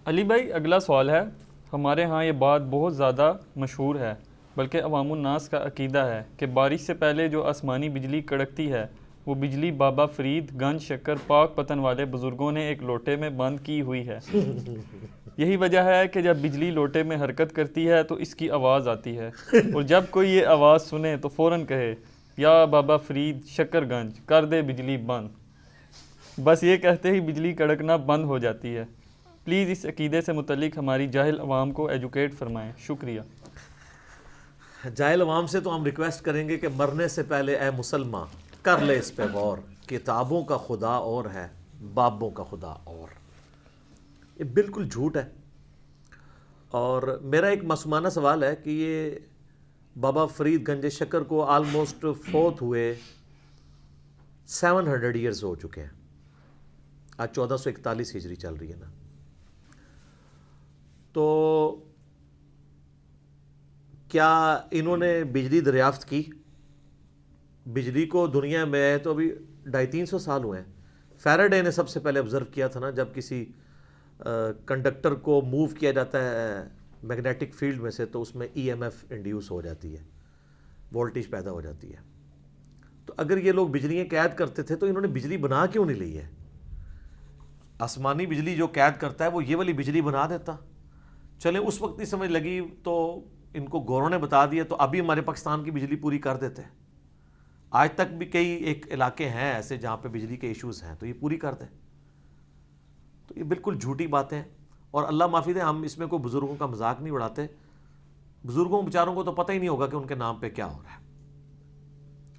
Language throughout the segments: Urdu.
علی بھائی اگلا سوال ہے، ہمارے ہاں یہ بات بہت زیادہ مشہور ہے، بلکہ عوام الناس کا عقیدہ ہے کہ بارش سے پہلے جو آسمانی بجلی کڑکتی ہے وہ بجلی بابا فرید گنج شکر پاک پتن والے بزرگوں نے ایک لوٹے میں بند کی ہوئی ہے۔ یہی وجہ ہے کہ جب بجلی لوٹے میں حرکت کرتی ہے تو اس کی آواز آتی ہے، اور جب کوئی یہ آواز سنے تو فوراً کہے یا بابا فرید شکر گنج کر دے بجلی بند۔ بس یہ کہتے ہی بجلی کڑکنا بند ہو جاتی ہے۔ پلیز اس عقیدے سے متعلق ہماری جاہل عوام کو ایجوکیٹ فرمائیں، شکریہ۔ جاہل عوام سے تو ہم ریکویسٹ کریں گے کہ مرنے سے پہلے اے مسلمان کر لے اس پہ غور، کتابوں کا خدا اور ہے، بابوں کا خدا اور۔ یہ بالکل جھوٹ ہے، اور میرا ایک معصومانہ سوال ہے کہ یہ بابا فرید گنج شکر کو آلموسٹ فوت ہوئے 700 ایئرز ہو چکے ہیں، آج 1441 ہجری چل رہی ہے نا، تو کیا انہوں نے بجلی دریافت کی؟ بجلی کو دنیا میں تو ابھی 250-300 سال ہوئے ہیں۔ فیراڈے نے سب سے پہلے آبزرو کیا تھا نا، جب کسی کنڈکٹر کو موو کیا جاتا ہے میگنیٹک فیلڈ میں سے تو اس میں ای ایم ایف انڈیوس ہو جاتی ہے، وولٹیج پیدا ہو جاتی ہے۔ تو اگر یہ لوگ بجلیاں قید کرتے تھے تو انہوں نے بجلی بنا کیوں نہیں لی ہے؟ آسمانی بجلی جو قید کرتا ہے وہ یہ والی بجلی بنا دیتا۔ چلیں اس وقت نہیں سمجھ لگی تو ان کو گوروں نے بتا دیا تو ابھی ہمارے پاکستان کی بجلی پوری کر دیتے ہیں۔ آج تک بھی کئی ایک علاقے ہیں ایسے جہاں پہ بجلی کے ایشوز ہیں، تو یہ پوری کر دیں۔ تو یہ بالکل جھوٹی باتیں ہیں، اور اللہ معافی دے ہم اس میں کوئی بزرگوں کا مذاق نہیں اڑاتے۔ بزرگوں بیچاروں کو تو پتہ ہی نہیں ہوگا کہ ان کے نام پہ کیا ہو رہا ہے،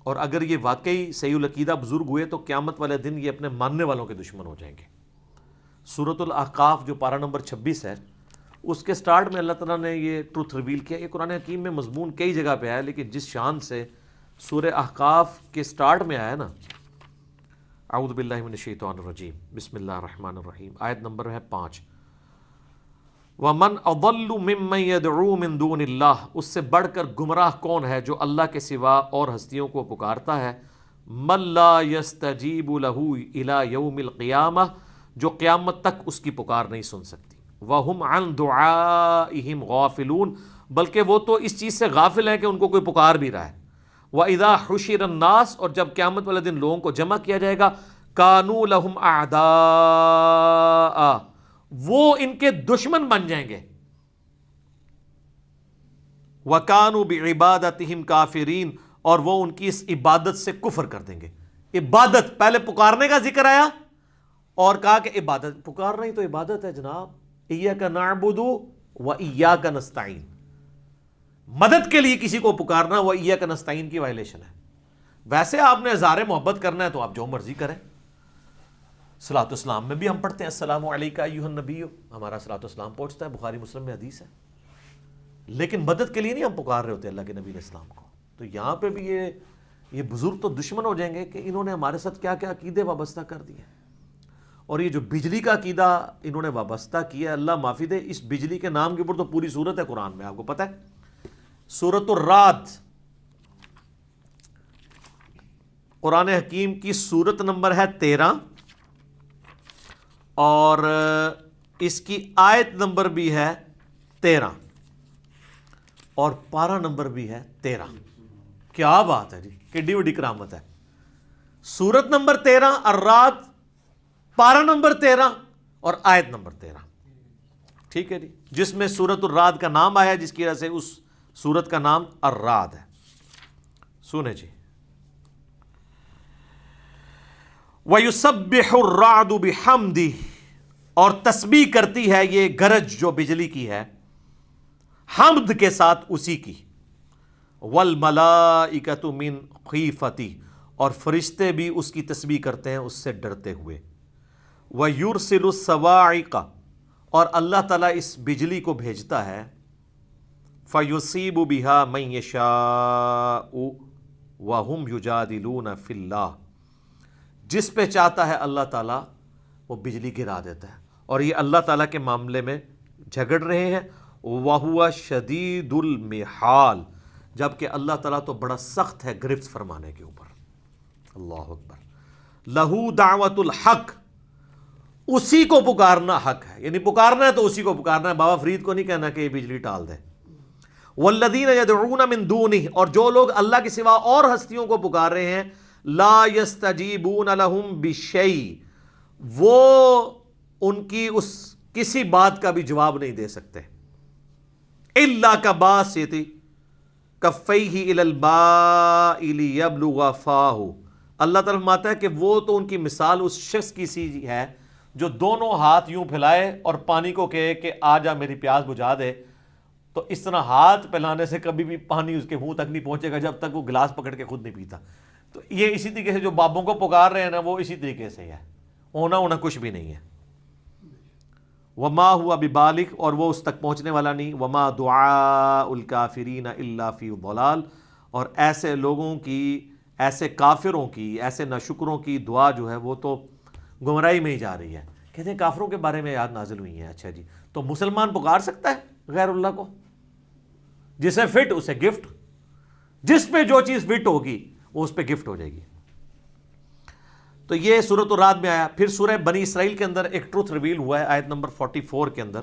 اور اگر یہ واقعی صحیح العقیدہ بزرگ ہوئے تو قیامت والے دن یہ اپنے ماننے والوں کے دشمن ہو جائیں گے۔ سورۃ الاحقاف جو پارہ نمبر 26 ہے، اس کے سٹارٹ میں اللہ تعالیٰ نے یہ ٹروتھ ریویل کیا۔ یہ قرآن حکیم میں مضمون کئی جگہ پہ ہے، لیکن جس شان سے سورہ احقاف کے سٹارٹ میں آیا نا، اعوذ باللہ من الشیطان الرجیم بسم اللہ الرحمن الرحیم، آیت نمبر ہے 5، وَمَنْ أَضَلُّ مِمَّنْ يَدْعُو مِن دُونِ اللَّهِ، اس سے بڑھ کر گمراہ کون ہے جو اللہ کے سوا اور ہستیوں کو پکارتا ہے، مَن لَا يَسْتَجِيبُ لَهُ إِلَى يَوْمِ الْقِيَامَةِ، جو قیامت تک اس کی پکار نہیں سن سکتی، وَهُمْ عَنْ دُعَائِهِمْ غَافِلُونَ، بلکہ وہ تو اس چیز سے غافل ہیں کہ ان کو کوئی پکار بھی رہا ہے، وَإِذَا حُشِرَ النَّاسُ، اور جب قیامت والے دن لوگوں کو جمع کیا جائے گا، كَانُوا لَهُمْ أَعْدَاءَ، وہ ان کے دشمن بن جائیں گے، وَكَانُوا بِعِبَادَتِهِمْ كَافِرِينَ، اور وہ ان کی اس عبادت سے کفر کر دیں گے۔ عبادت، پہلے پکارنے کا ذکر آیا اور کہا کہ عبادت، پکارنا ہی تو عبادت ہے جناب، إِيَّاكَ نَعْبُدُ وَإِيَّاكَ نَسْتَعِينُ، مدد کے لیے کسی کو پکارنا وہ إِيَّاكَ نَسْتَعِينُ کی وائلیشن ہے۔ ویسے آپ نے اظہار محبت کرنا ہے تو آپ جو مرضی کریں۔ صلاۃ السلام میں بھی ہم پڑھتے ہیں السلام علیکہ ایھا النبی، ہمارا صلاۃ السلام پہنچتا ہے، بخاری مسلم میں حدیث ہے، لیکن مدد کے لیے نہیں ہم پکار رہے ہوتے اللہ کے نبی علیہ السلام کو۔ تو یہاں پہ بھی یہ بزرگ تو دشمن ہو جائیں گے کہ انہوں نے ہمارے ساتھ کیا کیا عقیدے وابستہ کر دیے، اور یہ جو بجلی کا عقیدہ انہوں نے وابستہ کیا، اللہ معافی دے، اس بجلی کے نام کے اوپر تو پوری صورت ہے قرآن میں، آپ کو پتہ ہے، سورۃ الرعد، قرآن حکیم کی سورت نمبر ہے 13، اور اس کی آیت نمبر بھی ہے 13، اور پارہ نمبر بھی ہے 13۔ کیا بات ہے جی، کڈی بڑی کرامت ہے۔ سورت نمبر 13 الرعد، پارہ نمبر 13 اور آیت نمبر 13، ٹھیک ہے جی، جس میں سورت الرعد کا نام آیا، جس کی وجہ سے اس سورت کا نام الرعد ہے۔ سنیں جی، وَيُسَبِّحُ الرَّعْدُ بِحَمْدِهِ، اور تسبیح کرتی ہے یہ گرج جو بجلی کی ہے حمد کے ساتھ اسی کی، وَالْمَلَائِكَةُ مِنْ خِیفَتِهِ، اور فرشتے بھی اس کی تسبیح کرتے ہیں اس سے ڈرتے ہوئے، وَيُرْسِلُ الصَّوَاعِقَ، اور اللہ تعالیٰ اس بجلی کو بھیجتا ہے، فَيُصِيبُ بِهَا مَن يَشَاءُ وَهُمْ يُجَادِلُونَ فِي اللَّهِ، جس پہ چاہتا ہے اللہ تعالیٰ وہ بجلی گرا دیتا ہے، اور یہ اللہ تعالیٰ کے معاملے میں جھگڑ رہے ہیں، وَهُوَ شَدِيدُ الْمِحَالِ، جبکہ اللہ تعالیٰ تو بڑا سخت ہے گرفت فرمانے کے اوپر۔ اللہ اکبر۔ لَهُ دعوت الحق، اسی کو پکارنا حق ہے، یعنی پکارنا ہے تو اسی کو پکارنا ہے، بابا فرید کو نہیں کہنا کہ یہ بجلی ٹال دے۔ والذین یدعون من دونہ، اور جو لوگ اللہ کے سوا اور ہستیوں کو پکار رہے ہیں، لا یستجیبون لہم بشیء، وہ ان کی اس کسی بات کا بھی جواب نہیں دے سکتے، الا کباسط کفیہ الی الماء لیبلغ فاہ، اللہ تعالیٰ فرماتا ہے کہ وہ تو ان کی مثال اس شخص کی سی ہے جو دونوں ہاتھ یوں پھیلائے اور پانی کو کہے کہ آ جا میری پیاس بجھا دے، تو اس طرح ہاتھ پھیلانے سے کبھی بھی پانی اس کے منہ تک نہیں پہنچے گا جب تک وہ گلاس پکڑ کے خود نہیں پیتا۔ تو یہ اسی طریقے سے جو بابوں کو پکار رہے ہیں نا، وہ اسی طریقے سے ہے، ہونا کچھ بھی نہیں ہے۔ وما ہوا ببالغ، اور وہ اس تک پہنچنے والا نہیں، وما دعاء الکافرین الا فی ضلال، اور ایسے لوگوں کی، ایسے کافروں کی، ایسے ناشکروں کی دعا جو ہے وہ تو گمراہی میں ہی جا رہی ہے۔ کہتے ہیں کافروں کے بارے میں آیات نازل ہوئی ہیں، اچھا جی، تو مسلمان پکار سکتا ہے غیر اللہ کو؟ جسے فٹ اسے گفٹ، جس پہ جو چیز فٹ ہوگی وہ اس پہ گفٹ ہو جائے گی۔ تو یہ سورۃ الرعد میں آیا۔ پھر سورہ بنی اسرائیل کے اندر ایک ٹروتھ ریویل ہوا ہے، آیت نمبر 44 کے اندر۔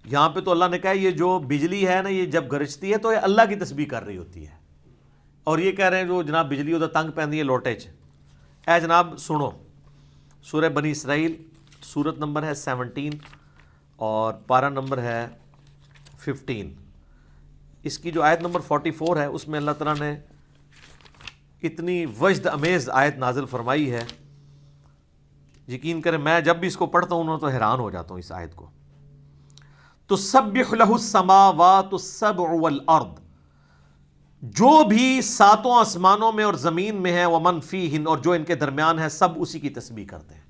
یہاں پہ تو اللہ نے کہا یہ جو بجلی ہے نا، یہ جب گرجتی ہے تو یہ اللہ کی تسبیح کر رہی ہوتی ہے، اور یہ کہہ رہے ہیں جو جناب بجلی ہوتا تنگ پہنی ہے لوٹے چ۔ اے جناب سنو، سورہ بنی اسرائیل، سورت نمبر ہے 17 اور پارہ نمبر ہے 15۔ اس کی جو آیت نمبر 44 ہے اس میں اللہ تعالیٰ نے اتنی وجد امیز آیت نازل فرمائی ہے، یقین کریں میں جب بھی اس کو پڑھتا ہوں تو حیران ہو جاتا ہوں اس آیت کو۔ تسبح لہ السماوات السبع والارض، جو بھی ساتوں آسمانوں میں اور زمین میں ہے، ومن فیہن، اور جو ان کے درمیان ہے، سب اسی کی تسبیح کرتے ہیں۔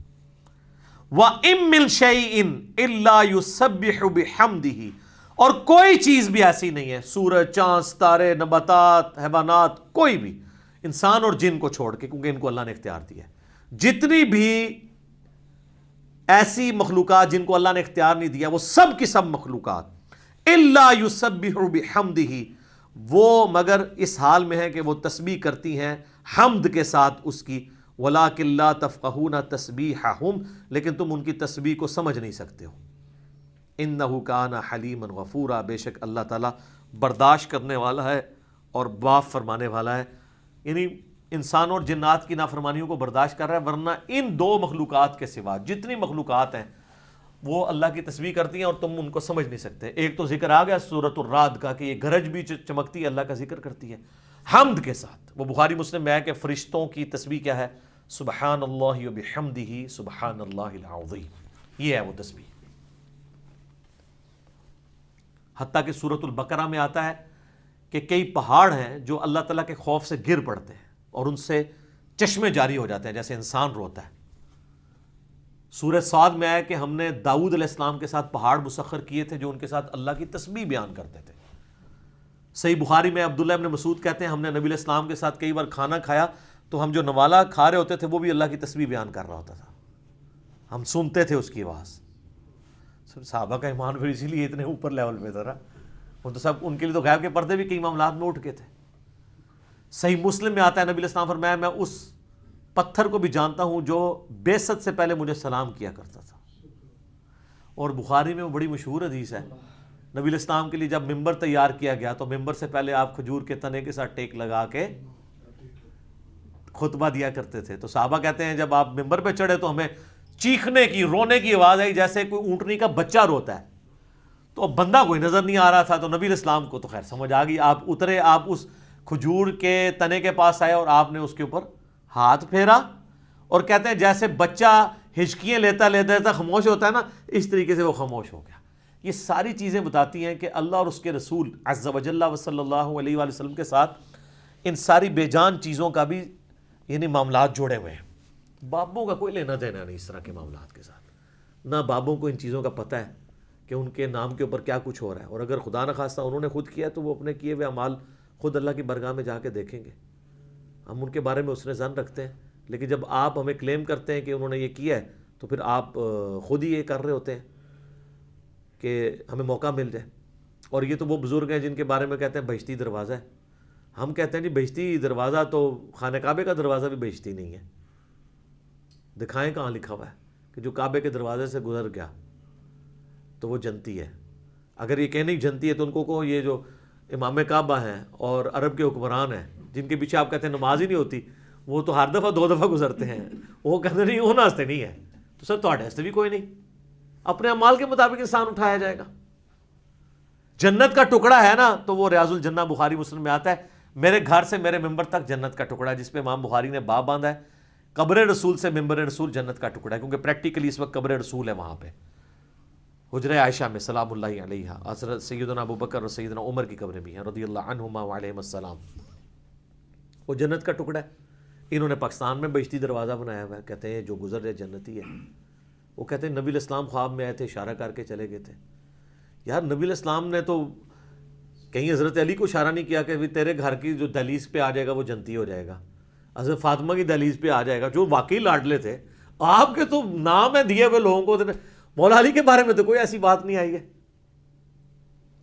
وَإِن مِّن شَيْءٍ إِلَّا يُسَبِّحُ بِحَمْدِهِ، اور کوئی چیز بھی ایسی نہیں ہے، سورج، چاند، ستارے، نباتات، حیوانات، کوئی بھی، انسان اور جن کو چھوڑ کے، کیونکہ ان کو اللہ نے اختیار دیا ہے، جتنی بھی ایسی مخلوقات جن کو اللہ نے اختیار نہیں دیا، وہ سب کی سب مخلوقات إِلَّا يُسَبِّحُ بِحَمْدِهِ، وہ مگر اس حال میں ہے کہ وہ تسبیح کرتی ہیں حمد کے ساتھ اس کی، وَلَٰكِن لَا تَفْقَهُونَ تَسْبِيحَهُمْ، لیکن تم ان کی تسبیح کو سمجھ نہیں سکتے ہو۔ إِنَّهُ كَانَ حَلِيمًا غَفُورًا، بے شک اللہ تعالیٰ برداشت کرنے والا ہے اور معاف فرمانے والا ہے، یعنی انسان اور جنات کی نافرمانیوں کو برداشت کر رہا ہے، ورنہ ان دو مخلوقات کے سوا جتنی مخلوقات ہیں وہ اللہ کی تسبیح کرتی ہیں اور تم ان کو سمجھ نہیں سکتے۔ ایک تو ذکر آ گیا سورۃ الرعد کا کہ یہ گرج بھی چمکتی ہے، اللہ کا ذکر کرتی ہے حمد کے ساتھ۔ وہ بخاری مسلم میں ہے کہ فرشتوں کی تسبیح کیا ہے؟ سبحان اللہ وبحمدہ سبحان اللہ العظیم، یہ ہے وہ تسبیح۔ حتیٰ کہ سورۃ البقرہ میں آتا ہے کہ کئی پہاڑ ہیں جو اللہ تعالیٰ کے خوف سے گر پڑتے ہیں اور ان سے چشمے جاری ہو جاتے ہیں جیسے انسان روتا ہے۔ سورہ صاد میں آیا کہ ہم نے داؤد علیہ السلام کے ساتھ پہاڑ مسخر کیے تھے جو ان کے ساتھ اللہ کی تسبیح بیان کرتے تھے۔ صحیح بخاری میں عبداللہ ابن مسعود کہتے ہیں ہم نے نبی علیہ السلام کے ساتھ کئی بار کھانا کھایا تو ہم جو نوالا کھا رہے ہوتے تھے وہ بھی اللہ کی تسبیح بیان کر رہا ہوتا تھا، ہم سنتے تھے اس کی آواز۔ صحابہ کا ایمان پھر اسی لیے اتنے اوپر لیول پہ تھا نا، وہ تو سب ان کے لیے تو غیب کے پردے بھی کئی معاملات میں اٹھ کے تھے۔ صحیح مسلم میں آتا ہے نبی علیہ السلام فرمایا میں اس پتھر کو بھی جانتا ہوں جو بعثت سے پہلے مجھے سلام کیا کرتا تھا۔ اور بخاری میں وہ بڑی مشہور حدیث ہے، نبی علیہ السلام کے لیے جب ممبر تیار کیا گیا تو ممبر سے پہلے آپ کھجور کے تنے کے ساتھ ٹیک لگا کے خطبہ دیا کرتے تھے۔ تو صحابہ کہتے ہیں جب آپ ممبر پہ چڑھے تو ہمیں چیخنے کی، رونے کی آواز آئی جیسے کوئی اونٹنی کا بچہ روتا ہے، تو اب بندہ کوئی نظر نہیں آ رہا تھا۔ تو نبی علیہ السلام کو تو خیر سمجھ آ گئی، آپ اترے، آپ اس کھجور کے تنے کے پاس آئے اور آپ نے اس کے اوپر ہاتھ پھیرا، اور کہتے ہیں جیسے بچہ ہچکیاں لیتا لیتا خاموش ہوتا ہے نا، اس طریقے سے وہ خاموش ہو گیا۔ یہ ساری چیزیں بتاتی ہیں کہ اللہ اور اس کے رسول عز و جل و صلی اللہ علیہ وآلہ وسلم کے ساتھ ان ساری بے جان چیزوں کا بھی یعنی معاملات جوڑے ہوئے ہیں۔ بابوں کا کوئی لینا دینا نہیں اس طرح کے معاملات کے ساتھ، نہ بابوں کو ان چیزوں کا پتہ ہے کہ ان کے نام کے اوپر کیا کچھ ہو رہا ہے، اور اگر خدا نخواستہ انہوں نے خود کیا تو وہ اپنے کیے ہوئے اعمال خود اللہ کی بارگاہ میں جا کے دیکھیں گے۔ ہم ان کے بارے میں حسن ظن رکھتے ہیں، لیکن جب آپ ہمیں کلیم کرتے ہیں کہ انہوں نے یہ کیا ہے تو پھر آپ خود ہی یہ کر رہے ہوتے ہیں کہ ہمیں موقع مل جائے۔ اور یہ تو وہ بزرگ ہیں جن کے بارے میں کہتے ہیں بہشتی دروازہ ہے، ہم کہتے ہیں جی بہشتی دروازہ تو خانہ کعبے کا دروازہ بھی بہشتی نہیں ہے، دکھائیں کہاں لکھا ہوا ہے، کہ جو کعبے کے دروازے سے گزر گیا تو وہ جنتی ہے. اگر یہ کہنے جنتی ہے تو ان کو یہ جو امام کعبہ ہیں اور عرب کے حکمران ہیں جن کے پیچھے آپ کہتے ہیں نماز ہی نہیں ہوتی, وہ تو ہر دفعہ 2 دفعہ گزرتے ہیں, وہ کہتے نہیں وہ ناستے نہیں ہے. تو سر تھوڑے ہستے بھی کوئی نہیں, اپنے اعمال کے مطابق انسان اٹھایا جائے گا. جنت کا ٹکڑا ہے نا تو وہ ریاض الجنہ بخاری مسلم میں آتا ہے, میرے گھر سے میرے ممبر تک جنت کا ٹکڑا ہے, جس پہ امام بخاری نے باب باندھا ہے قبر رسول سے ممبر رسول جنت کا ٹکڑا ہے, کیونکہ پریکٹیکلی اس وقت قبر رسول ہے وہاں پہ حجرہ عائشہ میں سلام اللہ علیہ. حضرت سیدنا ابو بکر اور سیدنا عمر کی قبریں بھی ہیں رضی اللہ عنہما وعلیہم السلام. وہ جنت کا ٹکڑا ہے. انہوں نے پاکستان میں بہشتی دروازہ بنایا ہوا ہے, کہتے ہیں جو گزر رہے جنتی ہے. وہ کہتے ہیں نبی الاسلام خواب میں آئے تھے, اشارہ کر کے چلے گئے تھے. یار نبی الاسلام نے تو کہیں حضرت علی کو اشارہ نہیں کیا کہ تیرے گھر کی جو دہلیز پہ آ جائے گا وہ جنتی ہو جائے گا, حضرت فاطمہ کی دہلیز پہ آ جائے گا, جو واقعی لاڈلے تھے. آپ کے تو نام ہے دیے ہوئے لوگوں کو, مولا علی کے بارے میں تو کوئی ایسی بات نہیں آئی ہے,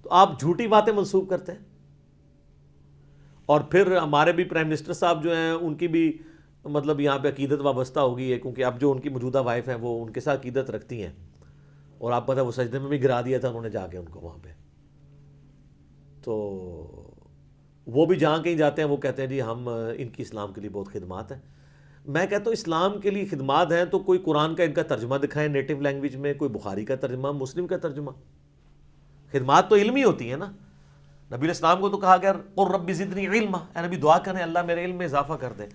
تو آپ جھوٹی باتیں منسوب کرتے ہیں. اور پھر ہمارے بھی پرائم منسٹر صاحب جو ہیں ان کی بھی مطلب یہاں پہ عقیدت وابستہ ہو گئی ہے, کیونکہ اب جو ان کی موجودہ وائف ہیں وہ ان کے ساتھ عقیدت رکھتی ہیں, اور آپ پتہ وہ سجدے میں بھی گرا دیا تھا انہوں نے جا کے ان کو وہاں پہ. تو وہ بھی جہاں کہیں جاتے ہیں وہ کہتے ہیں جی ہم ان کی اسلام کے لیے بہت خدمات ہیں. میں کہتا ہوں اسلام کے لیے خدمات ہیں تو کوئی قرآن کا ان کا ترجمہ دکھائیں نیٹو لینگویج میں, کوئی بخاری کا ترجمہ, مسلم کا ترجمہ. خدمات تو علمی ہوتی ہیں نا. نبی الاسلام کو تو کہا گیا قل رب زدنی علما, اے نبی دعا کریں اللہ میرے علم میں اضافہ کر دے.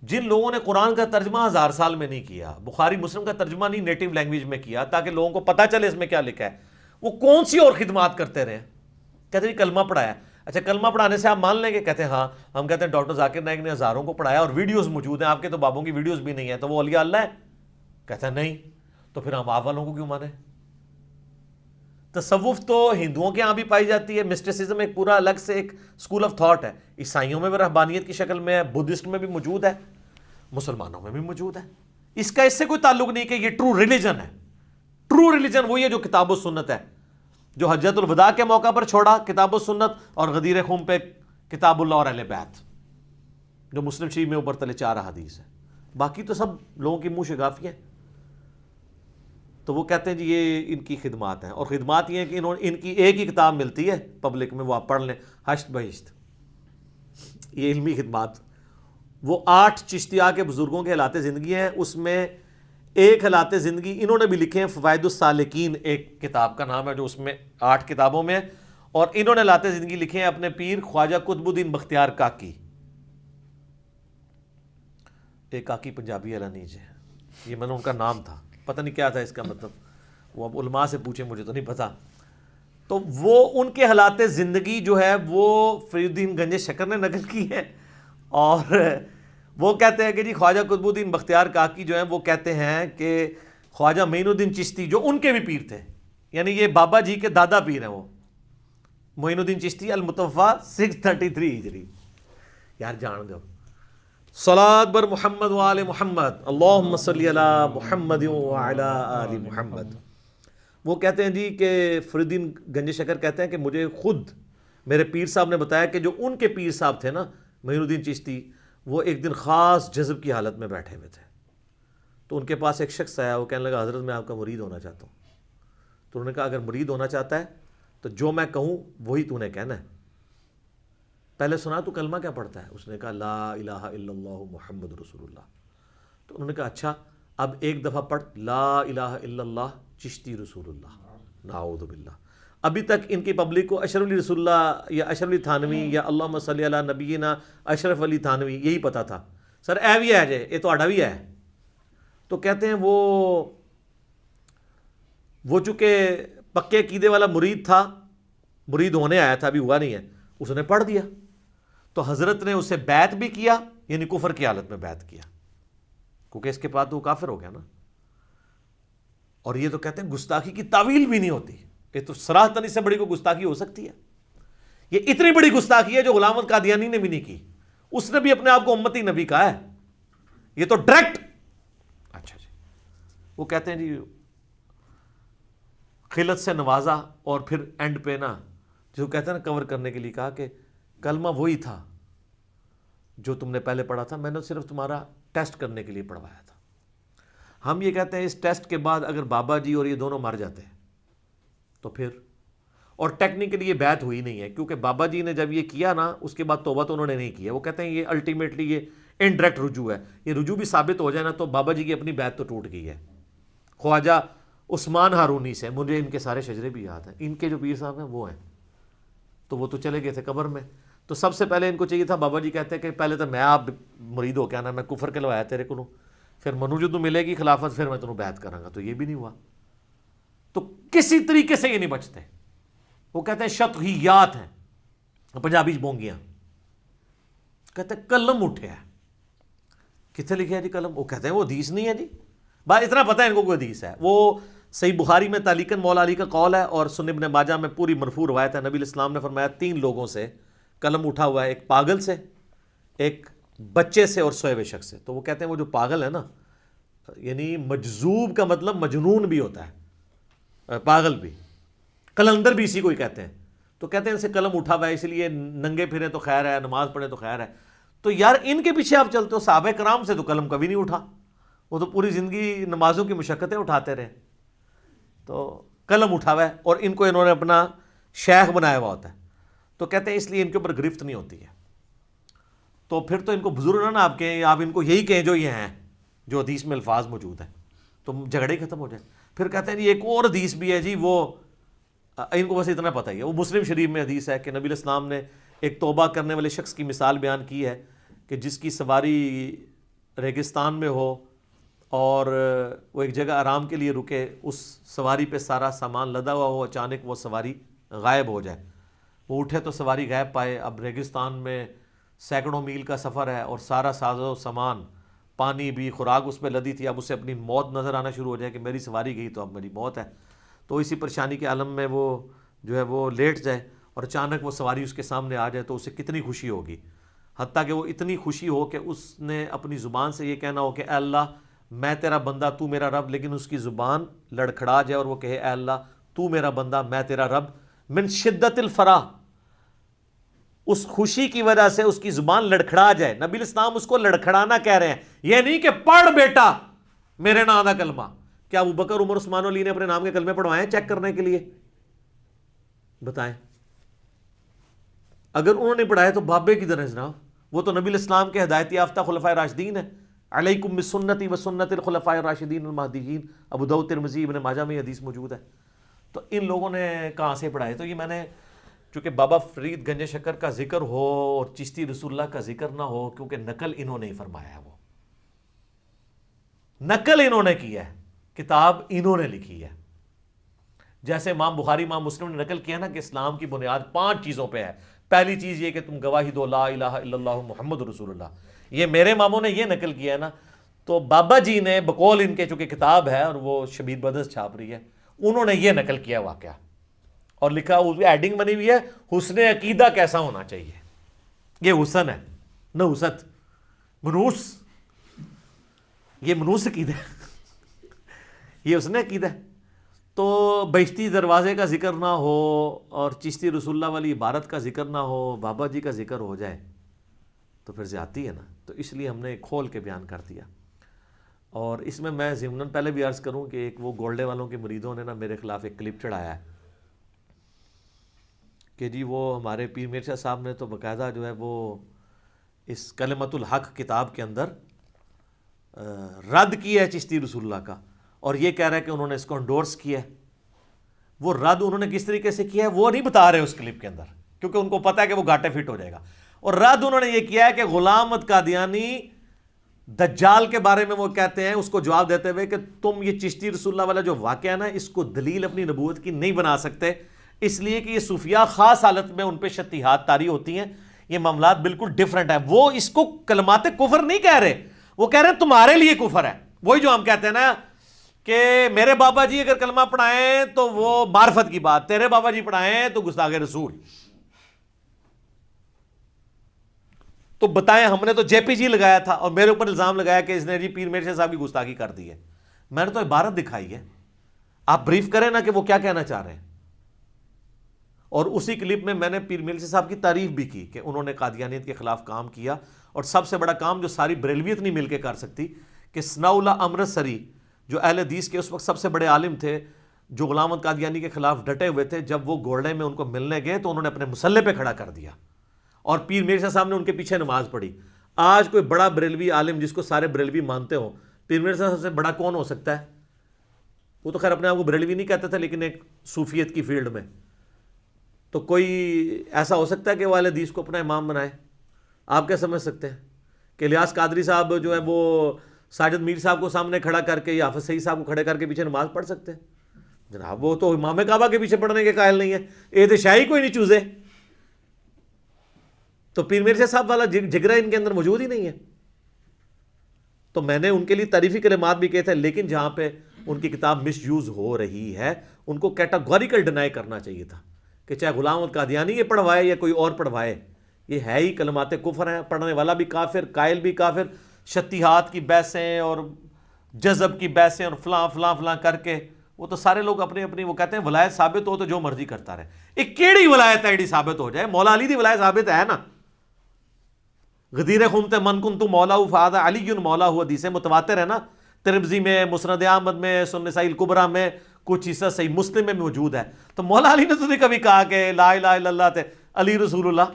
جن لوگوں نے قرآن کا ترجمہ 1000 سال میں نہیں کیا, بخاری مسلم کا ترجمہ نہیں نیٹو لینگویج میں کیا تاکہ لوگوں کو پتہ چلے اس میں کیا لکھا ہے, وہ کون سی اور خدمات کرتے رہے. کہتے ہیں کلمہ پڑھایا, اچھا کلمہ پڑھانے سے آپ مان لیں گے؟ کہتے ہیں ہاں. ہم کہتے ہیں ڈاکٹر ذاکر نائک نے ہزاروں کو پڑھایا اور ویڈیوز موجود ہیں, آپ کے تو بابوں کی ویڈیوز بھی نہیں ہیں, تو وہ اولیاء اللہ ہے؟ کہتے ہیں نہیں. تو پھر ہم آپ والوں کو کیوں مانیں؟ تصوف تو ہندوؤں کے ہاں بھی پائی جاتی ہے, مسٹسزم ایک پورا الگ سے ایک اسکول آف تھاٹ ہے. عیسائیوں میں بھی رہبانیت کی شکل میں ہے, بدھسٹ میں بھی موجود ہے, مسلمانوں میں بھی موجود ہے. اس کا اس سے کوئی تعلق نہیں کہ یہ ٹرو ریلیجن ہے. ٹرو ریلیجن وہی ہے جو کتاب و سنت ہے, جو حجت الوداع کے موقع پر چھوڑا کتاب و سنت, اور غدیر خم پہ کتاب اللہ اور اہل بیت, جو مسلم شریف میں اوپر تلے 4 احادیث ہے. باقی تو سب لوگوں کی منہ شگافی ہیں. تو وہ کہتے ہیں جی یہ ان کی خدمات ہیں, اور خدمات یہ ہیں کہ ان کی ایک ہی کتاب ملتی ہے پبلک میں, وہ آپ پڑھ لیں, حشت بہشت. یہ علمی خدمات. وہ 8 چشتیہ کے بزرگوں کے حالات زندگی ہیں, اس میں ایک حالات زندگی انہوں نے بھی لکھے ہیں, فوائد السالکین ایک کتاب کا نام ہے جو اس میں 8 کتابوں میں, اور انہوں نے حالات زندگی لکھے ہیں اپنے پیر خواجہ قطب الدین بختیار کاکی. ایک کاکی پنجابی علانیج ہے, یہ میں نے ان کا نام تھا, پتہ نہیں کیا تھا اس کا مطلب, وہ اب علماء سے پوچھیں, مجھے تو نہیں پتہ. تو وہ ان کے حالات زندگی جو ہے وہ فرید الدین گنج شکر نے نقل کی ہے, اور وہ کہتے ہیں کہ جی خواجہ قطب الدین بختیار کاکی جو ہیں وہ کہتے ہیں کہ خواجہ معین الدین چشتی جو ان کے بھی پیر تھے, یعنی یہ بابا جی کے دادا پیر ہیں, وہ معین الدین چشتی المتوفا 633 ہجری. یار جان دو صلاۃ بر محمد وآل محمد, اللہم صلی علی محمد وعلی آل محمد. وہ کہتے ہیں جی کہ فرید الدین گنج شکر کہتے ہیں کہ مجھے خود میرے پیر صاحب نے بتایا کہ جو ان کے پیر صاحب تھے نا معین الدین چشتی, وہ ایک دن خاص جذب کی حالت میں بیٹھے ہوئے تھے, تو ان کے پاس ایک شخص آیا, وہ کہنے لگا حضرت میں آپ کا مرید ہونا چاہتا ہوں. تو انہوں نے کہا اگر مرید ہونا چاہتا ہے تو جو میں کہوں وہی تو نے کہنا ہے, پہلے سنا تو کلمہ کیا پڑھتا ہے؟ اس نے کہا لا الہ الا اللہ محمد رسول اللہ. تو انہوں نے کہا اچھا اب ایک دفعہ پڑھ لا الہ الا اللہ چشتی رسول اللہ, نعوذ باللہ. ابھی تک ان کی پبلک کو اشرف علی رسول اللہ یا اشرف علی تھانوی یا اللہم صلی علی نبینا اشرف علی تھانوی یہی پتا تھا. سر اے بھی ہے جے, یہ تو آڈا بھی ہے. تو کہتے ہیں وہ چونکہ پکے عقیدے والا مرید تھا, مرید ہونے آیا تھا, ابھی ہوا نہیں ہے, اس نے پڑھ دیا. تو حضرت نے اسے بیعت بھی کیا, یعنی کفر کی حالت میں بیعت کیا, کیونکہ اس کے بعد تو وہ کافر ہو گیا نا. اور یہ تو کہتے ہیں گستاخی کی تعویل بھی نہیں ہوتی, یہ تو صراحتاً اس سے بڑی کوئی گستاخی ہو سکتی ہے؟ یہ اتنی بڑی گستاخی ہے جو غلام احمد قادیانی نے بھی نہیں کی, اس نے بھی اپنے آپ کو امتی نبی کہا ہے, یہ تو ڈائریکٹ. اچھا جی, وہ کہتے ہیں جی خلت سے نوازا, اور پھر اینڈ پہ نا جو کہتے ہیں نا کور کرنے کے لیے کہا کہ کلمہ وہی تھا جو تم نے پہلے پڑھا تھا, میں نے صرف تمہارا ٹیسٹ کرنے کے لیے پڑھوایا تھا. ہم یہ کہتے ہیں اس ٹیسٹ کے بعد اگر بابا جی اور یہ دونوں مر جاتے ہیں تو پھر، اور ٹیکنیکلی یہ بیعت ہوئی نہیں ہے، کیونکہ بابا جی نے جب یہ کیا نا اس کے بعد توبہ تو انہوں نے نہیں کیا. وہ کہتے ہیں یہ الٹیمیٹلی یہ انڈائریکٹ رجوع ہے، یہ رجوع بھی ثابت ہو جائے نا تو بابا جی کی اپنی بیعت تو ٹوٹ گئی ہے. خواجہ عثمان ہارونی سے، مجھے ان کے سارے شجرے بھی یاد ہیں، ان کے جو پیر صاحب ہیں وہ ہیں، تو وہ تو چلے گئے تھے قبر میں. تو سب سے پہلے ان کو چاہیے تھا، بابا جی کہتے ہیں کہ پہلے تو میں آپ مرید ہو کے آنا، میں کفر کے لوایا تیرے کو، پھر منو جو تو ملے گی خلافت پھر میں تمہیں بیعت کراں گا. تو یہ بھی نہیں ہوا. تو کسی طریقے سے یہ نہیں بچتے. وہ کہتے ہیں شطحیات ہیں، پنجابی بونگیاں. کہتے ہیں قلم اٹھے ہے. کتنے لکھے ہے جی قلم؟ وہ کہتے ہیں وہ حدیث نہیں ہے جی. بات اتنا پتہ ہے ان کو کوئی حدیث ہے. وہ صحیح بخاری میں تعلیقاً مولا علی کا قول ہے، اور سنن ابن ماجہ میں پوری مرفوع روایت ہے. نبی علیہ السلام نے فرمایا 3 لوگوں سے قلم اٹھا ہوا ہے، ایک پاگل سے، ایک بچے سے، اور سوئے ہوئے شخص سے. تو وہ کہتے ہیں وہ جو پاگل ہے نا، یعنی مجذوب کا مطلب مجنون بھی ہوتا ہے، پاگل بھی، قلندر بھی اسی کو ہی کہتے ہیں. تو کہتے ہیں ان سے قلم اٹھا ہوا ہے، اس لیے ننگے پھریں تو خیر ہے، نماز پڑھیں تو خیر ہے. تو یار ان کے پیچھے آپ چلتے ہو، صحابہ کرام سے تو قلم کبھی نہیں اٹھا، وہ تو پوری زندگی نمازوں کی مشقتیں اٹھاتے رہے. تو قلم اٹھا ہوا ہے، اور ان کو انہوں نے اپنا شیخ بنایا ہوا ہوتا ہے. تو کہتے ہیں اس لیے ان کے اوپر گرفت نہیں ہوتی ہے. تو پھر تو ان کو بزرگ نہ آپ کہیں، آپ ان کو یہی کہیں جو یہ ہیں، جو حدیث میں الفاظ موجود ہیں، تو جھگڑے ہی ختم ہو جائے. پھر کہتے ہیں جی ایک اور حدیث بھی ہے جی، وہ ان کو بس اتنا پتہ ہی ہے. وہ مسلم شریف میں حدیث ہے کہ نبی علیہ السلام نے ایک توبہ کرنے والے شخص کی مثال بیان کی ہے کہ جس کی سواری ریگستان میں ہو اور وہ ایک جگہ آرام کے لیے رکے، اس سواری پہ سارا سامان لدا ہوا ہو، اچانک وہ سواری غائب ہو جائے. وہ اٹھے تو سواری غائب پائے. اب ریگستان میں سینکڑوں میل کا سفر ہے اور سارا ساز و سامان، پانی بھی، خوراک اس پہ لدی تھی. اب اسے اپنی موت نظر آنا شروع ہو جائے کہ میری سواری گئی تو اب میری موت ہے. تو اسی پریشانی کے عالم میں وہ جو ہے وہ لیٹ جائے اور اچانک وہ سواری اس کے سامنے آ جائے تو اسے کتنی خوشی ہوگی. حتیٰ کہ وہ اتنی خوشی ہو کہ اس نے اپنی زبان سے یہ کہنا ہو کہ اے اللہ میں تیرا بندہ تو میرا رب، لیکن اس کی زبان لڑکھڑا جائے اور وہ کہے اے اللہ تو میرا بندہ میں تیرا رب. من شدت الفرح، اس خوشی کی وجہ سے اس کی زبان لڑکھڑا جائے. نبی الاسلام اس کو لڑکھڑانا کہہ رہے ہیں، یہ نہیں کہ پڑھ بیٹا میرے نام دا کلمہ. کیا ابو بکر، عمر، عثمان علی نے اپنے نام کے کلمے پڑھوائے ہیں چیک کرنے کے لیے؟ بتائیں. اگر انہوں نے پڑھائے تو بابے کی طرح جناب، وہ تو نبی الاسلام کے ہدایت یافتہ خلفائے راشدین ہیں. علیکم بسنتی وسنت الخلفاء الراشدین المہدیین. ابو داؤد، ترمذی، ابن ماجہ میں یہ حدیث موجود ہے. تو ان لوگوں نے کہاں سے پڑھائے؟ تو یہ میں نے، چونکہ بابا فرید گنج شکر کا ذکر ہو اور چشتی رسول اللہ کا ذکر نہ ہو، کیونکہ نقل انہوں نے ہی فرمایا ہے، وہ نقل انہوں نے کی ہے، کتاب انہوں نے لکھی ہے. جیسے امام بخاری، امام مسلم نے نقل کیا نا کہ اسلام کی بنیاد 5 چیزوں پہ ہے. پہلی چیز یہ کہ تم گواہی دو لا الہ الا اللہ محمد رسول اللہ. یہ میرے اماموں نے یہ نقل کیا ہے نا. تو بابا جی نے بقول ان کے، چونکہ کتاب ہے اور وہ شبیر بدرس چھاپ رہی ہے، انہوں نے یہ نقل کیا واقعہ اور لکھا، اس میں ایڈنگ بنی ہوئی ہے حسن عقیدہ کیسا ہونا چاہیے. یہ حسن ہے نہ حسد، منوس، یہ منوس عقیدہ ہے، یہ حسن عقیدہ ہے. تو بہشتی دروازے کا ذکر نہ ہو اور چشتی رسول اللہ والی عبارت کا ذکر نہ ہو، بابا جی کا ذکر ہو جائے تو پھر زیادتی ہے نا. تو اس لیے ہم نے کھول کے بیان کر دیا. اور اس میں ضمناً پہلے بھی عرض کروں کہ ایک وہ گولڈے والوں کے مریدوں نے نا میرے خلاف ایک کلپ چڑھایا ہے کہ جی وہ ہمارے پیر مرشد صاحب نے تو باقاعدہ جو ہے وہ اس کلمۃ الحق کتاب کے اندر رد کیا ہے چشتی رسول اللہ کا، اور یہ کہہ رہا ہے کہ انہوں نے اس کو انڈورس کیا ہے. وہ رد انہوں نے کس طریقے سے کیا ہے وہ نہیں بتا رہے اس کلپ کے اندر، کیونکہ ان کو پتہ ہے کہ وہ گھاٹے فٹ ہو جائے گا. اور رد انہوں نے یہ کیا ہے کہ غلام احمد قادیانی دجال کے بارے میں وہ کہتے ہیں، اس کو جواب دیتے ہوئے کہ تم یہ چشتی رسول اللہ والا جو واقعہ ہے نا، اس کو دلیل اپنی نبوت کی نہیں بنا سکتے، اس لیے کہ یہ صوفیاء خاص حالت میں ان پہ شتیحات طاری ہوتی ہیں، یہ معاملات بالکل ڈیفرنٹ ہے. وہ اس کو کلمات کفر نہیں کہہ رہے، وہ کہہ رہے ہیں تمہارے لیے کفر ہے. وہی جو ہم کہتے ہیں نا کہ میرے بابا جی اگر کلمہ پڑھائیں تو وہ معرفت کی بات، تیرے بابا جی پڑھائیں تو گستاخ رسول. تو بتائیں، ہم نے تو جے پی جی لگایا تھا اور میرے اوپر الزام لگایا کہ اس نے جی پیر مرشد صاحب کی گستاخی کر دی ہے. میں نے تو عبارت دکھائی ہے، آپ بریف کریں نا کہ وہ کیا کہنا چاہ رہے ہیں. اور اسی کلپ میں میں نے پیر مرشد صاحب کی تعریف بھی کی کہ انہوں نے قادیانیت کے خلاف کام کیا، اور سب سے بڑا کام جو ساری بریلویت نہیں مل کے کر سکتی کہ ثناء اللہ امرتسری جو اہل حدیث کے اس وقت سب سے بڑے عالم تھے، جو غلام احمد قادیانی کے خلاف ڈٹے ہوئے تھے، جب وہ گھوڑے میں ان کو ملنے گئے تو انہوں نے اپنے مسلح پہ کھڑا کر دیا اور پیر مرزا صاحب نے ان کے پیچھے نماز پڑھی. آج کوئی بڑا بریلوی عالم جس کو سارے بریلوی مانتے ہوں، پیر مرزا صاحب سے بڑا کون ہو سکتا ہے؟ وہ تو خیر اپنے آپ کو بریلوی نہیں کہتے تھے لیکن ایک صوفیت کی فیلڈ میں. تو کوئی ایسا ہو سکتا ہے کہ وہ اہل حدیث کو اپنا امام بنائے؟ آپ کیا سمجھ سکتے ہیں کہ الیاس قادری صاحب جو ہے وہ ساجد میر صاحب کو سامنے کھڑا کر کے یا حافظ سعید صاحب کو کھڑے کر کے پیچھے نماز پڑھ سکتے ہیں؟ جناب وہ تو امام کعبہ کے پیچھے پڑھنے کے قائل نہیں ہے، اے شاہی کوئی نہیں چوزے. تو پیر مرزا صاحب والا جگرہ ان کے اندر موجود ہی نہیں ہے. تو میں نے ان کے لیے تعریفی کلمات بھی کہے تھے، لیکن جہاں پہ ان کی کتاب مس یوز ہو رہی ہے ان کو کیٹاگوریکل ڈینائی کرنا چاہیے تھا کہ چاہے غلام احمد قادیانی یہ پڑھوائے یا کوئی اور پڑھوائے، یہ ہے ہی کلمات کفر ہیں، پڑھنے والا بھی کافر، قائل بھی کافر. شتیہات کی بحثیں اور جذب کی بحثیں اور فلاں فلاں فلاں کر کے وہ تو سارے لوگ اپنی اپنی وہ کہتے ہیں ولایت ثابت ہو تو جو مرضی کرتا رہے. ایک کیڑی ولایت ہے ایڈی ثابت ہو جائے؟ مولا علی دی ولایت ثابت ہے نا. غدیر خمت من کنت مولا فہذا علی مولا ہوا، حدیث متواتر ہے نا، ترمذی میں، مسند احمد میں، سنن نسائی الکبریٰ میں، کچھ حصہ صحیح مسلم میں موجود ہے. تو مولا علی نے تو نہیں کبھی کہا کہ لا الہ الا اللہ تے علی رسول اللہ،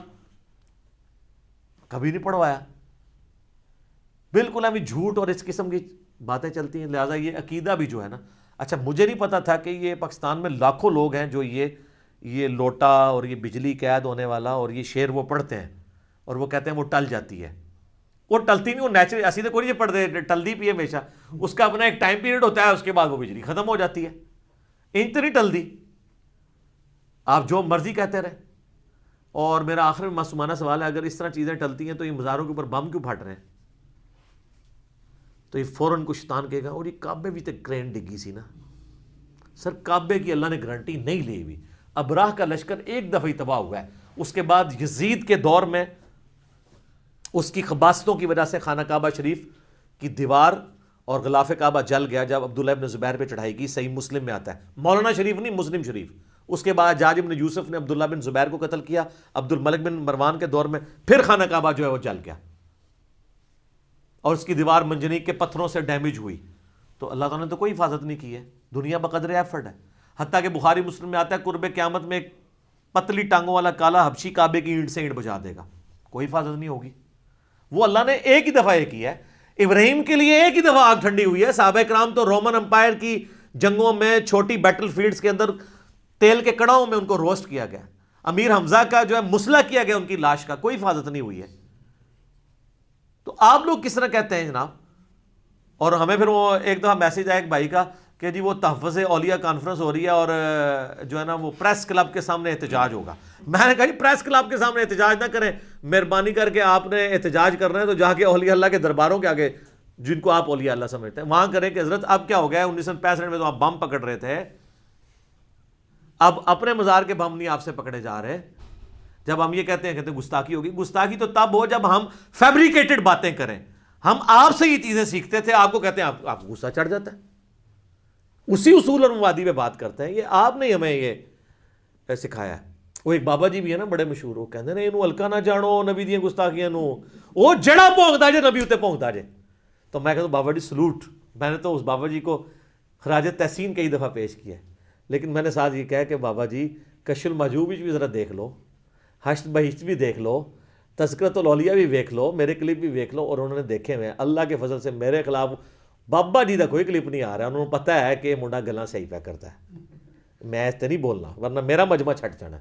کبھی نہیں پڑھوایا. بالکل ابھی جھوٹ اور اس قسم کی باتیں چلتی ہیں. لہٰذا یہ عقیدہ بھی جو ہے نا، اچھا مجھے نہیں پتا تھا کہ یہ پاکستان میں لاکھوں لوگ ہیں جو یہ لوٹا اور یہ بجلی قید ہونے والا اور یہ شعر وہ پڑھتے ہیں اور وہ کہتے ہیں وہ ٹل جاتی ہے. وہ ٹلتی نہیں، وہ نیچرل ایسی تو کوئی نہیں پڑھتے ٹلدی پی ہے ہمیشہ، اس کا اپنا ایک ٹائم پیریڈ ہوتا ہے، اس کے بعد وہ بجلی ختم ہو جاتی ہے. انج تو نہیں ٹلدی، آپ جو مرضی کہتے رہے. اور میرا آخر میں معصومانہ سوال ہے، اگر اس طرح چیزیں ٹلتی ہیں تو یہ مزاروں کے اوپر بم کیوں پھٹ رہے ہیں؟ تو یہ فوراً کو شیطان کہے گا اور یہ کعبے بھی تو کرین ڈگی سی نا. سر کعبے کی اللہ نے گارنٹی نہیں لی ہوئی. ابراہ کا لشکر ایک دفعہ ہی تباہ ہوا ہے، اس کے بعد یزید کے دور میں اس کی خباستوں کی وجہ سے خانہ کعبہ شریف کی دیوار اور غلاف کعبہ جل گیا جب عبداللہ ابن زبیر پہ چڑھائی کی. صحیح مسلم میں آتا ہے، مولانا شریف نہیں، مسلم شریف. اس کے بعد حجاج ابن یوسف نے عبداللہ بن زبیر کو قتل کیا. عبد الملک بن مروان کے دور میں پھر خانہ کعبہ جو ہے وہ جل گیا اور اس کی دیوار منجنیق کے پتھروں سے ڈیمیج ہوئی. تو اللہ تعالیٰ نے تو کوئی حفاظت نہیں کی ہے، دنیا بقدر ایفرٹ ہے. حتیٰ کہ بخاری مسلم میں آتا ہے قرب قیامت میں ایک پتلی ٹانگوں والا کالا حبشی کعبے کی اینٹ سے اینٹ بجا دے گا، کوئی حفاظت نہیں ہوگی. وہ اللہ نے ایک ہی دفعہ یہ کیا ہے. ابراہیم کے لیے ایک ہی دفعہ آگ ٹھنڈی ہوئی ہے. صحابہ کرام تو رومن امپائر کی جنگوں میں چھوٹی بیٹل فیلڈز کے اندر تیل کے کڑاؤں میں ان کو روسٹ کیا گیا. امیر حمزہ کا جو ہے مسلح کیا گیا ان کی لاش کا، کوئی حفاظت نہیں ہوئی ہے. تو آپ لوگ کس طرح کہتے ہیں جناب؟ اور ہمیں پھر وہ ایک دفعہ میسج آیا ایک بھائی کا کہ جی وہ تحفظ اولیاء کانفرنس ہو رہی ہے اور جو ہے نا وہ پریس کلب کے سامنے احتجاج ہوگا. میں نے کہا جی پریس کلب کے سامنے احتجاج نہ کریں، مہربانی کر کے آپ نے احتجاج کرنا ہے تو جا کے اولیاء اللہ کے درباروں کے آگے جن کو آپ اولیاء اللہ سمجھتے ہیں وہاں کریں کہ حضرت اب کیا ہو گیا ہے، 1965 میں تو آپ بم پکڑ رہے تھے، اب اپنے مزار کے بم نہیں آپ سے پکڑے جا رہے. جب ہم یہ کہتے ہیں گستاخی ہوگی، گستاخی تو تب ہو جب ہم فیبریکیٹڈ باتیں کریں. ہم آپ سے یہ چیزیں سیکھتے تھے، آپ کو کہتے ہیں آپ کو غصہ چڑھ جاتا ہے، اسی اصول اور مبادی پہ بات کرتے ہیں. یہ آپ نے ہمیں یہ سکھایا ہے. وہ ایک بابا جی بھی ہے نا بڑے مشہور، وہ کہتے ہیں انہوں ہلکا نہ جانو نبی دیاں گستاخیاں نو، وہ جڑا پونکتا جے نبی اتنے پونکتا جے. تو میں کہتا ہوں بابا جی سلوٹ. میں نے تو اس بابا جی کو خراج تحسین کئی دفعہ پیش کیا ہے، لیکن میں نے ساتھ یہ کہا کہ بابا جی کشف المحجوب بھی ذرا دیکھ لو، حشر بہشت بھی دیکھ لو، تذکرۃ الاولیاء بھی دیکھ لو، میرے کلپ بھی دیکھ لو. اور انہوں نے دیکھے ہوئے اللہ کے فضل سے میرے خلاف بابا جی کا کوئی کلپ نہیں آ رہا. انہوں نے پتہ ہے کہ منڈا گلاں صحیح پہ کرتا ہے، میں اس تے نہیں بولنا ورنہ میرا مجمع چھٹ جانا.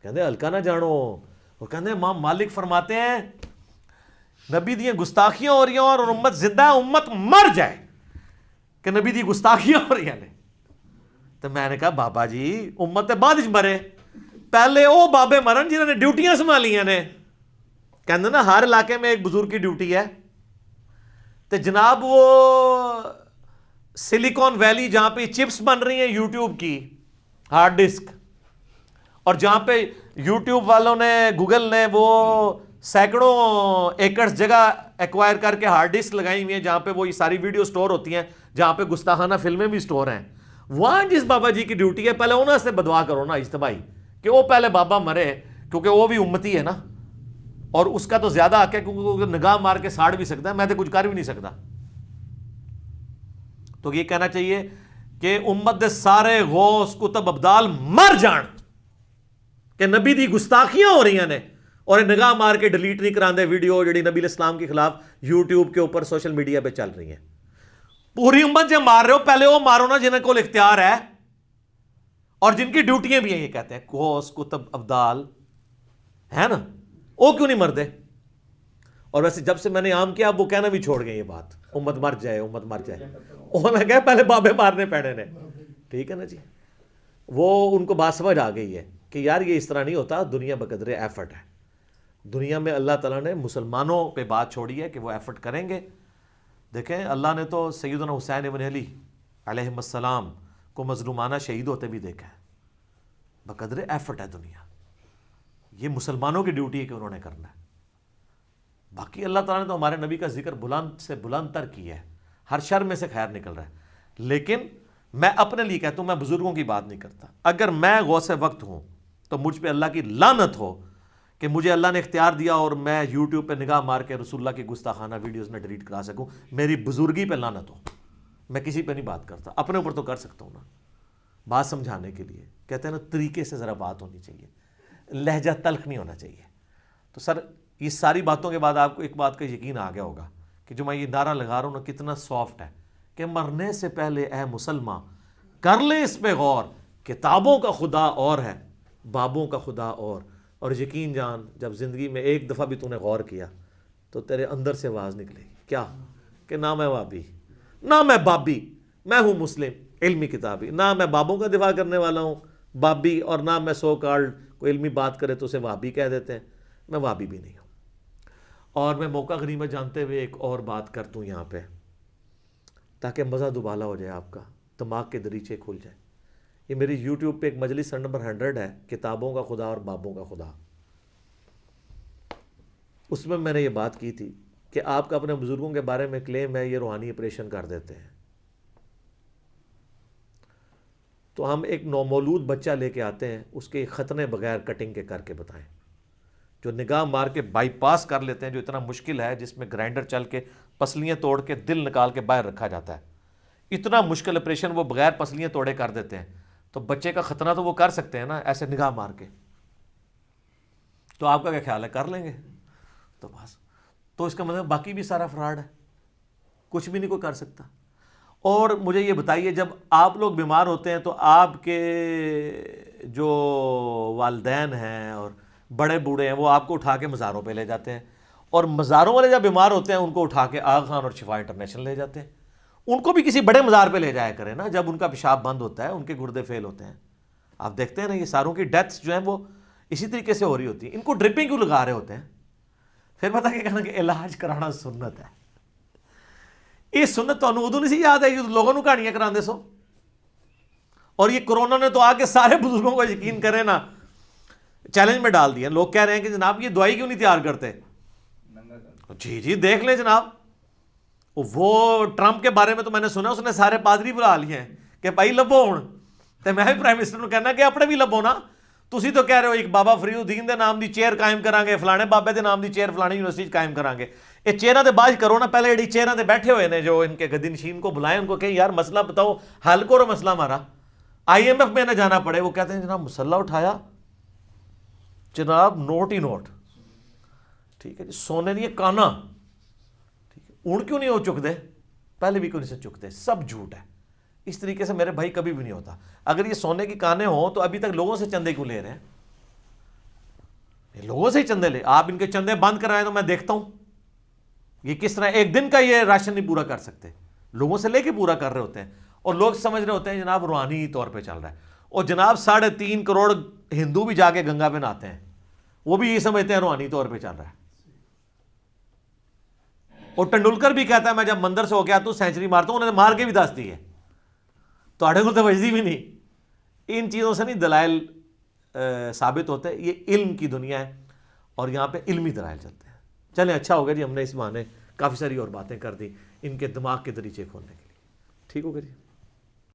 کہتے ہلکا نہ جانو. وہ کہتے ہیں امام مالک فرماتے ہیں نبی دی گستاخیاں ہو رہی ہیں اور امت زندہ ہے، امت مر جائے کہ نبی دی گستاخیاں ہو رہی ہیں. تو میں نے کہا بابا جی امت بعد مرے، پہلے وہ بابے مرن جنہوں نے ڈیوٹیاں سنبھالیاں نے. کہتے نا ہر علاقے میں ایک بزرگ کی ڈیوٹی ہے. تو جناب وہ سلیکون ویلی جہاں پہ چپس بن رہی ہیں یوٹیوب کی ہارڈ ڈسک، اور جہاں پہ یوٹیوب والوں نے گوگل نے وہ سینکڑوں ایکڑ جگہ ایکوائر کر کے ہارڈ ڈسک لگائی ہوئی ہیں جہاں پہ وہ یہ ساری ویڈیو سٹور ہوتی ہیں، جہاں پہ گستاخانہ فلمیں بھی سٹور ہیں، وہاں جس بابا جی کی ڈیوٹی ہے پہلے انہوں سے بدعا کرو نا اجتماعی کہ وہ پہلے بابا مرے، کیونکہ وہ بھی امتی ہے نا، اور اس کا تو زیادہ حق ہے کیونکہ نگاہ مار کے ساڑ بھی سکتا ہے، میں تو کچھ کر بھی نہیں سکتا. تو یہ کہنا چاہیے کہ امت دے سارے غوث کتب ابدال مر جان کہ نبی دی گستاخیاں ہو رہی ہیں اور نگاہ مار کے ڈیلیٹ نہیں کراندے ویڈیو جڑی نبی علیہ السلام کے خلاف یوٹیوب کے اوپر سوشل میڈیا پہ چل رہی ہیں. پوری امت جو مار رہے ہو پہلے وہ مارو نا جنہیں کو اختیار ہے اور جن کی ڈیوٹیاں بھی ہیں. یہ کہتے ہیں غوث کتب ابدال ہے نا, وہ کیوں نہیں مردے؟ اور ویسے جب سے میں نے عام کیا اب وہ کہنا بھی چھوڑ گئے یہ بات, امت مر جائے امت مر جائے. انہوں نے کہا پہلے بابے مارنے پڑے نے. ٹھیک ہے نا جی, وہ ان کو بات سمجھ آ گئی ہے کہ یار یہ اس طرح نہیں ہوتا, دنیا بقدر ایفرٹ ہے. دنیا میں اللہ تعالیٰ نے مسلمانوں پہ بات چھوڑی ہے کہ وہ ایفرٹ کریں گے. دیکھیں اللہ نے تو سیدنا حسین ابن علی علیہ السلام کو مظلومانہ شہید ہوتے بھی دیکھا ہے. بقدر ایفرٹ ہے دنیا. یہ مسلمانوں کی ڈیوٹی ہے کہ انہوں نے کرنا ہے. باقی اللہ تعالیٰ نے تو ہمارے نبی کا ذکر بلند سے بلند تر کیا ہے, ہر شر میں سے خیر نکل رہا ہے. لیکن میں اپنے لیے کہتا ہوں, میں بزرگوں کی بات نہیں کرتا. اگر میں غوث وقت ہوں تو مجھ پہ اللہ کی لعنت ہو کہ مجھے اللہ نے اختیار دیا اور میں یوٹیوب پہ نگاہ مار کے رسول اللہ کی گستاخانہ ویڈیوز میں ڈیلیٹ کرا سکوں. میری بزرگی پہ لعنت ہو. میں کسی پہ نہیں بات کرتا, اپنے اوپر تو کر سکتا ہوں نا, بات سمجھانے کے لیے. کہتے ہیں نا طریقے سے ذرا بات ہونی چاہیے, لہجہ تلخ نہیں ہونا چاہیے. تو سر یہ ساری باتوں کے بعد آپ کو ایک بات کا یقین آ گیا ہوگا کہ جو میں یہ نعرہ لگا رہا ہوں نا کتنا سافٹ ہے کہ مرنے سے پہلے اے مسلمان کر لے اس پہ غور, کتابوں کا خدا اور ہے بابوں کا خدا اور یقین جان جب زندگی میں ایک دفعہ بھی تو نے غور کیا تو تیرے اندر سے آواز نکلے گی کیا کہ نہ میں وابی نہ میں بابی, میں ہوں مسلم علمی کتابی. نہ میں بابوں کا دفاع کرنے والا ہوں بابی, اور نہ میں سو کارڈ کوئی علمی بات کرے تو اسے وابی کہہ دیتے ہیں. میں وابی بھی نہیں ہوں. اور میں موقع غنیمت جانتے ہوئے ایک اور بات کر دوں یہاں پہ تاکہ مزہ دوبالا ہو جائے, آپ کا دماغ کے دریچے کھل جائیں. یہ میری یوٹیوب پہ ایک مجلس نمبر 100 ہے, کتابوں کا خدا اور بابوں کا خدا. اس میں نے یہ بات کی تھی کہ آپ کا اپنے بزرگوں کے بارے میں کلیم ہے یہ روحانی آپریشن کر دیتے ہیں. تو ہم ایک نومولود بچہ لے کے آتے ہیں, اس کے ختنے بغیر کٹنگ کے کر کے بتائیں, جو نگاہ مار کے بائی پاس کر لیتے ہیں, جو اتنا مشکل ہے جس میں گرائنڈر چل کے پسلیاں توڑ کے دل نکال کے باہر رکھا جاتا ہے. اتنا مشکل آپریشن وہ بغیر پسلیاں توڑے کر دیتے ہیں. تو بچے کا ختنہ تو وہ کر سکتے ہیں نا ایسے نگاہ مار کے. تو آپ کا کیا خیال ہے, کر لیں گے؟ تو بس, تو اس کا مطلب باقی بھی سارا فراڈ ہے, کچھ بھی نہیں کوئی کر سکتا. اور مجھے یہ بتائیے جب آپ لوگ بیمار ہوتے ہیں تو آپ کے جو والدین ہیں اور بڑے بوڑھے ہیں وہ آپ کو اٹھا کے مزاروں پہ لے جاتے ہیں, اور مزاروں والے جب بیمار ہوتے ہیں ان کو اٹھا کے آغا خان اور شفا انٹرنیشنل لے جاتے ہیں. ان کو بھی کسی بڑے مزار پہ لے جایا کرے نا جب ان کا پیشاب بند ہوتا ہے, ان کے گردے فیل ہوتے ہیں. آپ دیکھتے ہیں نا یہ ساروں کی ڈیتھس جو ہیں وہ اسی طریقے سے ہو رہی ہوتی ہیں. ان کو ڈرپنگ کیوں لگا رہے ہوتے ہیں؟ پھر پتہ کہ کہنا کہ علاج کرانا سنت ہے. یہ سنت تو ادو نہیں سی یاد ہے, یہ لوگوں کو کہانیاں کراندے سو. اور یہ کرونا نے تو آ کے سارے بزرگوں کو یقین کرے نا چیلنج میں ڈال دیا. لوگ کہہ رہے ہیں کہ جناب یہ دوائی کیوں نہیں تیار کرتے؟ جی دیکھ لیں جناب, وہ ٹرمپ کے بارے میں تو میں نے سنا اس نے سارے پادری بلا لیے ہیں کہ بھائی لبو ہوں. تو میں بھی پرائم منسٹر کو کہنا کہ اپنے بھی لبو نا. تسی تو کہہ رہے ہو ایک بابا فرید الدین دے نام دی چیئر قائم کران گے, فلانے بابے دے نام دی چیئر فلانے یونیورسٹی قائم کران گے. یہ چیئراں دے باج کرو نا, پہلے جڑی چیئراں دے بیٹھے ہوئے نے جو ان کے گدی نشین کو بلائیں ان کو کہیں یار مسئلہ بتاؤ, حل کرو مسئلہ ہمارا. IMF میں نہ جانا پڑے, وہ کہتے ہیں جناب مسئلہ اٹھایا جناب نوٹ ہی نوٹ. ٹھیک ہے جی, سونے نہیں کانا. ٹھیک ہے, اون کیوں نہیں ہو چک دے, پہلے بھی کیوں نہیں سے چکتے, سب جھوٹ ہے. اس طریقے سے میرے بھائی کبھی بھی نہیں ہوتا. اگر یہ سونے کی کانے ہوں تو ابھی تک لوگوں سے چندے کیوں لے رہے ہیں؟ لوگوں سے ہی چندے لے, آپ ان کے چندے بند کرائیں تو میں دیکھتا ہوں یہ کس طرح ایک دن کا یہ راشن نہیں پورا کر سکتے, لوگوں سے لے کے پورا کر رہے ہوتے ہیں. اور لوگ سمجھ رہے ہوتے ہیں جناب روحانی طور پہ چل رہا ہے. اور جناب 3.5 کروڑ ہندو بھی جا کے گنگا پہ نہاتے ہیں, وہ بھی یہ سمجھتے ہیں روحانی طور پہ چل رہا ہے. اور ٹنڈولکر بھی کہتا ہے میں جب مندر سے ہو گیا تو سینچری مارتا ہوں, انہوں نے مار کے بھی دس دی ہے. تو آڑے کو تو وجدی بھی نہیں. ان چیزوں سے نہیں دلائل ثابت ہوتے. یہ علم کی دنیا ہے اور یہاں پہ علمی دلائل چلتے ہیں. چلیں اچھا ہو گیا جی, ہم نے اس بہانے کافی ساری اور باتیں کر دی ان کے دماغ کے دریچے کھولنے کے لیے. ٹھیک ہو گیا جی.